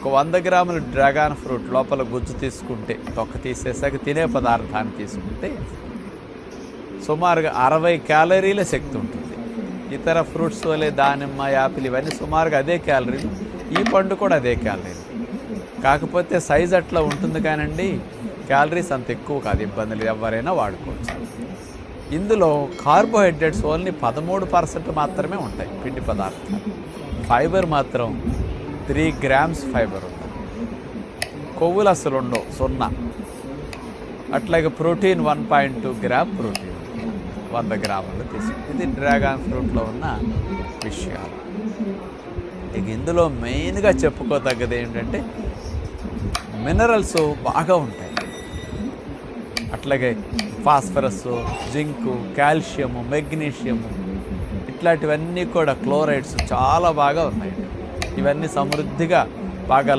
ఒక 100 గ్రాముల dragon fruit లోపల గుజ్జు తీసుకుంటే, తొక్క తీసేసాక తినే పదార్థాన్ని తీసుకుంటే సుమారుగా 60 క్యాలరీల శక్తి ఉంటుంది. ఇతర ఫ్రూట్స్ వలె దానిమ్మ, యాపిల్ ఇవన్నీ సుమారుగా అదే క్యాలరీలు, ఈ పండు కూడా అదే క్యాలరీలు. కాకపోతే సైజ్ అట్లా ఉంటుంది కానండి, క్యాలరీస్ అంత ఎక్కువ కాదు, ఇబ్బందులు ఎవరైనా వాడుకోవచ్చు. ఇందులో కార్బోహైడ్రేట్స్ ఓన్లీ 13% మాత్రమే ఉంటాయి పిండి పదార్థాలు. ఫైబర్ మాత్రం 3 గ్రామ్స్ ఫైబర్ ఉంది. కొవ్వులు అసలు ఉండవు, 0. అట్లాగే ప్రోటీన్ 1.2 గ్రామ్ ప్రోటీన్ 100 గ్రాములు తీసుకుంది. ఇది డ్రాగన్ ఫ్రూట్లో ఉన్న విషయాలు. ఇక ఇందులో మెయిన్గా చెప్పుకోదగ్గది ఏంటంటే మినరల్స్ బాగా ఉంటాయి. అట్లాగే ఫాస్ఫరస్, జింకు, కాల్షియము, మెగ్నీషియము ఇట్లాంటివన్నీ కూడా, క్లోరైడ్స్ చాలా బాగా ఉన్నాయి. ఇవన్నీ సమృద్ధిగా బాగా